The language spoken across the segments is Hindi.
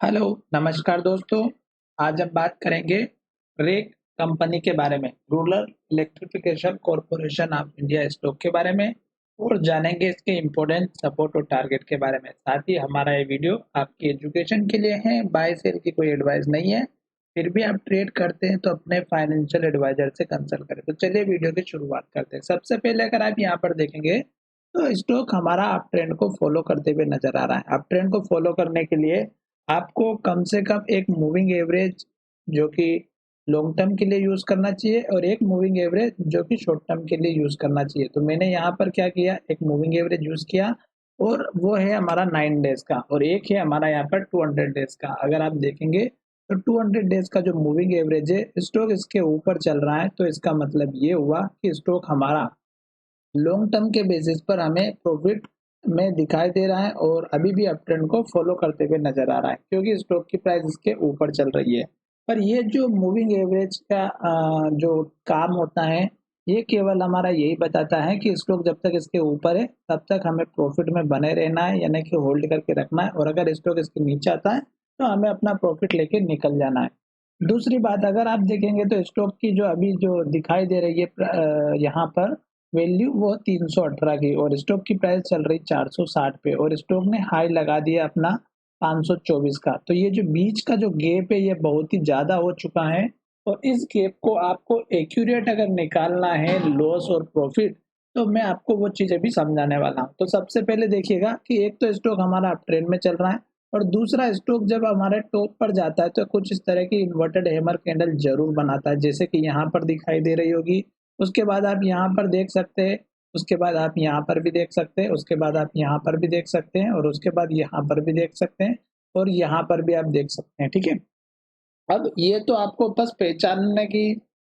हेलो, नमस्कार दोस्तों। आज हम बात करेंगे रेक कंपनी के बारे में, rural electrification corporation of India stock के बारे में और जानेंगे इसके इम्पोर्टेंट सपोर्ट और टारगेट के बारे में। साथ ही हमारा ये वीडियो आपकी एजुकेशन के लिए है, बाय सेल की कोई एडवाइस नहीं है। फिर भी आप ट्रेड करते हैं तो अपने फाइनेंशियल एडवाइजर से कंसल्ट करें। तो चलिए वीडियो की शुरुआत करते हैं। सबसे पहले अगर आप यहाँ पर देखेंगे तो स्टॉक हमारा अप ट्रेंड को फॉलो करते हुए नजर आ रहा है। अप ट्रेंड को फॉलो करने के लिए आपको कम से कम एक मूविंग एवरेज जो कि लॉन्ग टर्म के लिए यूज करना चाहिए और एक मूविंग एवरेज जो कि शॉर्ट टर्म के लिए यूज करना चाहिए। तो मैंने यहाँ पर क्या किया, एक मूविंग एवरेज यूज किया और वो है हमारा 9 डेज का और एक है हमारा यहाँ पर 200 डेज का। अगर आप देखेंगे तो 200 डेज का जो मूविंग एवरेज है, स्टॉक इसके ऊपर चल रहा है, तो इसका मतलब ये हुआ कि स्टॉक हमारा लॉन्ग टर्म के बेसिस पर हमें प्रॉफिट में दिखाई दे रहा है और अभी भी अप ट्रेंड को फॉलो करते हुए नजर आ रहा है क्योंकि स्टॉक की प्राइस इसके ऊपर चल रही है। पर ये जो मूविंग एवरेज का जो काम होता है, ये केवल हमारा यही बताता है कि स्टॉक जब तक इसके ऊपर है तब तक हमें प्रॉफिट में बने रहना है, यानी कि होल्ड करके रखना है, और अगर स्टॉक इसके नीचे आता है तो हमें अपना प्रॉफिट लेके निकल जाना है। दूसरी बात, अगर आप देखेंगे तो स्टॉक की जो अभी जो दिखाई दे रही है यहाँ पर वैल्यू वो 318 की और स्टॉक की प्राइस चल रही 460 पे और स्टॉक ने हाई लगा दिया अपना 524 का। तो ये जो बीच का जो गैप है ये बहुत ही ज्यादा हो चुका है और इस गैप को आपको एक्यूरेट अगर निकालना है लॉस और प्रॉफिट, तो मैं आपको वो चीजें भी समझाने वाला हूँ। तो सबसे पहले देखिएगा कि एक तो स्टॉक हमारा अप ट्रेंड में चल रहा है और दूसरा स्टॉक जब हमारे टॉप पर जाता है तो कुछ इस तरह की इन्वर्टेड हैमर कैंडल जरूर बनाता है, जैसे कि यहाँ पर दिखाई दे रही होगी। उसके बाद आप यहाँ पर देख सकते हैं, उसके बाद आप यहाँ पर भी देख सकते हैं, उसके बाद आप यहाँ पर भी देख सकते हैं और उसके बाद यहाँ पर भी देख सकते हैं और यहाँ पर भी आप देख सकते हैं। ठीक है, अब ये तो आपको बस पहचानने की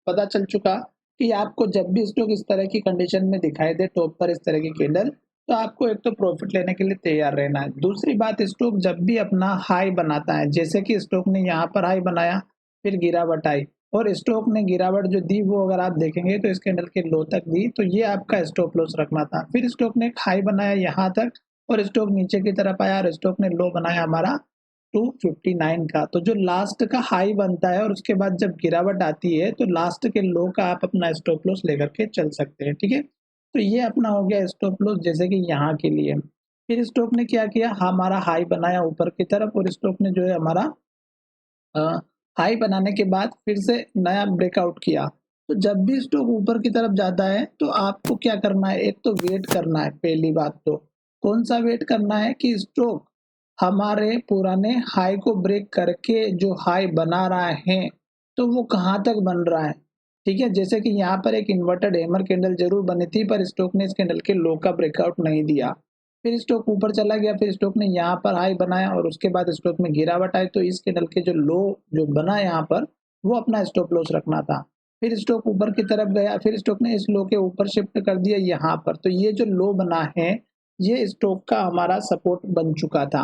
पता चल चुका कि आपको जब भी स्टॉक इस तरह की कंडीशन में दिखाई दे टॉप पर इस तरह की कैंडल, तो आपको एक तो प्रॉफिट लेने के लिए तैयार रहना है। दूसरी बात, स्टॉक जब भी अपना हाई बनाता है, जैसे कि स्टॉक ने यहाँ पर हाई बनाया फिर गिरावट आई और स्टॉक ने गिरावट जो दी वो अगर आप देखेंगे तो इस कैंडल के लो तक दी, तो ये आपका स्टॉप लॉस रखना था। फिर स्टॉक ने एक हाई बनाया यहाँ तक और स्टॉक नीचे की तरफ आया और स्टॉक ने लो बनाया हमारा 259 का। तो जो लास्ट का हाई बनता है और उसके बाद जब गिरावट आती है तो लास्ट के लो का आप अपना स्टॉप लॉस लेकर के चल सकते हैं। ठीक है, तो ये अपना हो गया स्टॉप लॉस, जैसे कि यहाँ के लिए। फिर स्टॉक ने क्या किया, हमारा हाई बनाया ऊपर की तरफ और स्टॉक ने जो है हमारा हाई बनाने के बाद फिर से नया ब्रेकआउट किया। तो जब भी स्टॉक ऊपर की तरफ जाता है तो आपको क्या करना है, एक तो वेट करना है। पहली बात तो कौन सा वेट करना है कि स्टॉक हमारे पुराने हाई को ब्रेक करके जो हाई बना रहा है तो वो कहाँ तक बन रहा है। ठीक है, जैसे कि यहाँ पर एक इन्वर्टेड हैमर कैंडल जरूर बनी थी पर स्टॉक ने इस कैंडल के लो का ब्रेकआउट नहीं दिया। फिर स्टॉक ऊपर चला गया, फिर स्टॉक ने यहाँ पर हाई बनाया और उसके बाद स्टॉक में गिरावट आई, तो इस कैंडल के जो लो जो बना यहाँ पर वो अपना स्टॉप लॉस रखना था। फिर स्टॉक ऊपर की तरफ गया, फिर स्टॉक ने इस लो के ऊपर शिफ्ट कर दिया यहाँ पर, तो ये जो लो बना है ये स्टॉक का हमारा सपोर्ट बन चुका था।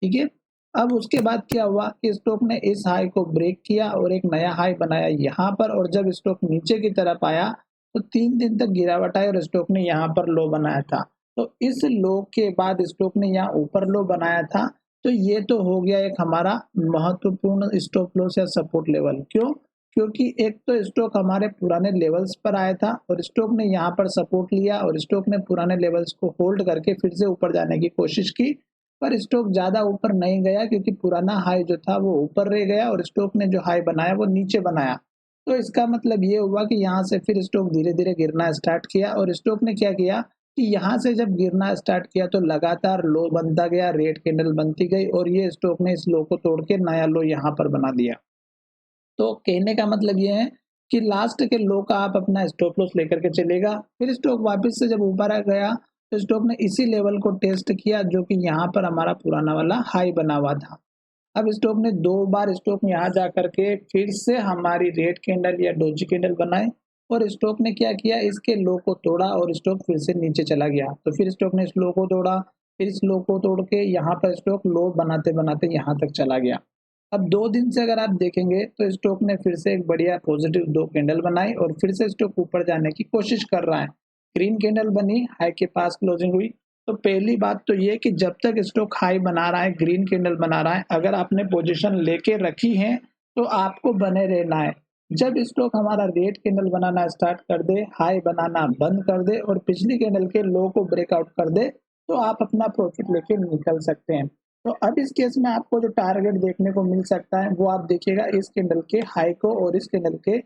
ठीक है, अब उसके बाद क्या हुआ कि स्टॉक ने इस हाई को ब्रेक किया और एक नया हाई बनाया यहाँ पर, और जब स्टॉक नीचे की तरफ आया तो 3 दिन तक गिरावट आई और स्टॉक ने यहाँ पर लो बनाया था। तो इस लो के बाद स्टॉक ने यहाँ ऊपर लो बनाया था। तो ये तो हो गया एक हमारा महत्वपूर्ण स्टॉप लॉस या सपोर्ट लेवल। क्यों? क्योंकि एक तो स्टॉक हमारे पुराने लेवल्स पर आया था और स्टॉक ने यहाँ पर सपोर्ट लिया और स्टॉक ने पुराने लेवल्स को होल्ड करके फिर से ऊपर जाने की कोशिश की, पर स्टॉक ज्यादा ऊपर नहीं गया क्योंकि पुराना हाई जो था वो ऊपर रह गया और स्टॉक ने जो हाई बनाया वो नीचे बनाया। तो इसका मतलब ये हुआ कि यहाँ से फिर स्टॉक धीरे धीरे गिरना स्टार्ट किया और स्टॉक ने क्या किया कि यहाँ से जब गिरना स्टार्ट किया तो लगातार लो बनता गया, रेड कैंडल बनती गई और ये स्टॉक ने इस लो को तोड़ के नया लो यहाँ पर बना दिया। तो कहने का मतलब ये है कि लास्ट के लो का आप अपना स्टॉप लॉस लेकर के चलेगा। फिर स्टॉक वापस से जब ऊपर आ गया तो स्टॉक ने इसी लेवल को टेस्ट किया जो कि यहाँ पर हमारा पुराना वाला हाई बना हुआ था। अब स्टॉक ने 2 बार स्टॉक में यहाँ जा करके फिर से हमारी रेड कैंडल या डोजी कैंडल बनाई और स्टॉक ने क्या किया, इसके लो को तोड़ा और स्टॉक फिर से नीचे चला गया। तो फिर स्टॉक ने इस लो को तोड़ा, फिर इस लो को तोड़ के यहाँ पर स्टॉक लो बनाते बनाते यहाँ तक चला गया। अब 2 दिन से अगर आप देखेंगे तो स्टॉक ने फिर से एक बढ़िया पॉजिटिव 2 कैंडल बनाई और फिर से स्टॉक ऊपर जाने की कोशिश कर रहा है। ग्रीन कैंडल बनी, हाई के पास क्लोजिंग हुई तो पहली बात तो ये कि जब तक स्टॉक हाई बना रहा है, ग्रीन कैंडल बना रहा है, अगर आपने पोजीशन लेके रखी है तो आपको बने रहना है। जब स्टॉक हमारा रेड कैंडल बनाना स्टार्ट कर दे, हाई बनाना बंद कर दे और पिछली कैंडल के लो को ब्रेकआउट कर दे, तो आप अपना प्रॉफिट लेके निकल सकते हैं। तो अब इस केस में आपको जो टारगेट देखने को मिल सकता है वो आप देखिएगा इस कैंडल के हाई को और इस कैंडल के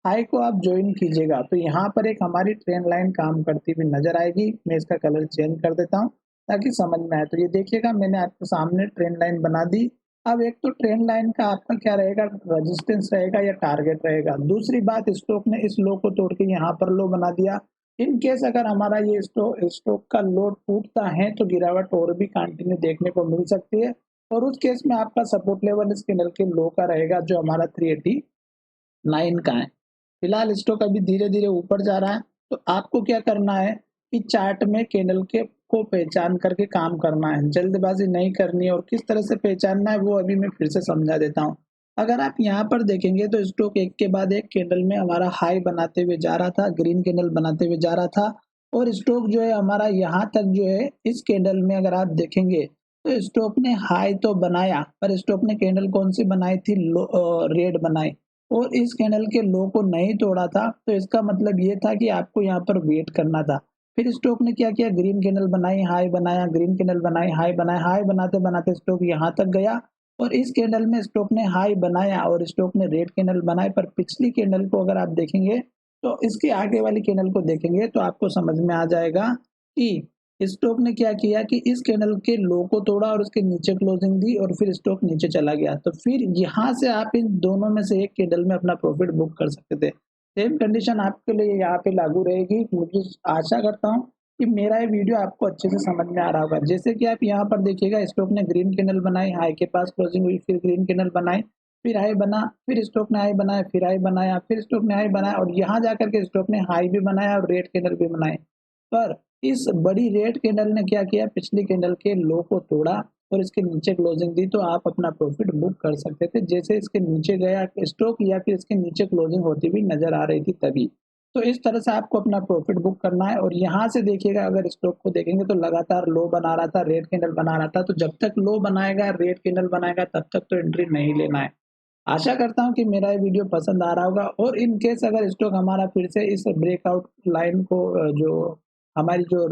हाई को आप ज्वाइन कीजिएगा। तो यहाँ पर एक हमारी ट्रेंड लाइन काम करती हुई नजर आएगी। मैं इसका कलर चेंज कर देता हूँ ताकि समझ में आए। तो ये देखिएगा मैंने आपके सामने ट्रेंड लाइन बना दी। अब एक तो ट्रेंड लाइन का आपका क्या रहेगा, रेजिस्टेंस रहेगा या टारगेट रहेगा। दूसरी बात, स्टॉक ने इस लो को तोड़ के यहाँ पर लो बना दिया। इन केस अगर हमारा ये स्टॉक का लो टूटता है तो गिरावट और भी कंटिन्यू देखने को मिल सकती है और उस केस में आपका सपोर्ट लेवल इस कैंडल के लो का रहेगा जो हमारा 389 का है। फिलहाल स्टॉक अभी धीरे धीरे ऊपर जा रहा है। तो आपको क्या करना है कि चार्ट में कैंडल के को पहचान करके काम करना है, जल्दबाजी नहीं करनी है। और किस तरह से पहचानना है वो अभी मैं फिर से समझा देता हूँ। अगर आप यहाँ पर देखेंगे तो स्टॉक एक के बाद एक कैंडल में हमारा हाई बनाते हुए जा रहा था, ग्रीन कैंडल बनाते हुए जा रहा था और स्टॉक जो है हमारा यहाँ तक जो है इस कैंडल में अगर आप देखेंगे तो स्टॉक ने हाई तो बनाया पर स्टॉक ने कैंडल कौन सी बनाई थी, रेड बनाई और इस कैंडल के लो को नहीं तोड़ा था। तो इसका मतलब ये था कि आपको यहाँ पर वेट करना था। फिर स्टॉक ने क्या किया, ग्रीन कैंडल बनाई, हाई बनाया, ग्रीन कैंडल बनाई, हाई बनाया, हाई बनाते बनाते स्टॉक यहाँ तक गया और इस कैंडल में स्टॉक ने हाई बनाया और स्टॉक ने रेड कैंडल बनाई। पर पिछली कैंडल को अगर आप देखेंगे तो इसके आगे वाली कैंडल को देखेंगे तो आपको समझ में आ जाएगा कि स्टॉक ने क्या किया कि इस कैंडल के लो को तोड़ा और उसके नीचे क्लोजिंग दी और फिर स्टॉक नीचे चला गया। तो फिर यहाँ से आप इन दोनों में से एक कैंडल में अपना प्रॉफिट बुक कर सकते थे। सेम कंडीशन आपके लिए यहाँ पे लागू रहेगी। मुझे आशा करता हूँ कि मेरा ये वीडियो आपको अच्छे से समझ में आ रहा होगा। जैसे कि आप यहाँ पर देखिएगा स्टॉक ने ग्रीन कैंडल बनाई, हाई के पास क्लोजिंग हुई, फिर ग्रीन कैंडल बनाई, फिर हाई बना, फिर स्टॉक ने हाई बनाया, फिर हाई बनाया, फिर स्टॉक ने हाई बनाया और यहाँ जाकर के स्टॉक ने हाई भी बनाया और रेड कैंडल भी बनाए। पर इस बड़ी रेड कैंडल ने क्या किया, पिछली कैंडल के लो को तोड़ा और इसके नीचे क्लोजिंग दी। तो आप अपना प्रॉफिट बुक कर सकते थे जैसे इसके नीचे गया स्टॉक या फिर इसके नीचे क्लोजिंग होती हुई नजर आ रही थी तभी। तो इस तरह से आपको अपना प्रॉफिट बुक करना है। और यहाँ से देखिएगा अगर स्टॉक को देखेंगे तो लगातार लो बना रहा था, रेड कैंडल बना रहा था। तो जब तक लो बनाएगा, रेड कैंडल बनाएगा, तब तक तो एंट्री नहीं लेना है। आशा करता हूँ कि मेरा ये वीडियो पसंद आ रहा होगा। और इन केस अगर स्टॉक हमारा फिर से इस ब्रेकआउट लाइन को जो हमारी जो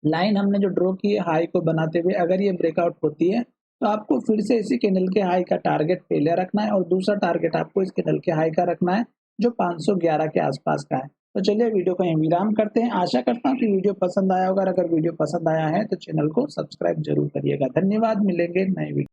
लाइन हमने जो ड्रॉ की है हाई को बनाते हुए, अगर ये ब्रेकआउट होती है तो आपको फिर से इसी कैंडल के हाई का टारगेट पहले रखना है और दूसरा टारगेट आपको इस कैंडल के हाई का रखना है जो 511 के आसपास का है। तो चलिए वीडियो को यहीं विराम करते हैं। आशा करता हूँ कि वीडियो पसंद आया होगा। अगर वीडियो पसंद आया है तो चैनल को सब्सक्राइब जरूर करिएगा। धन्यवाद, मिलेंगे नए वीडियो।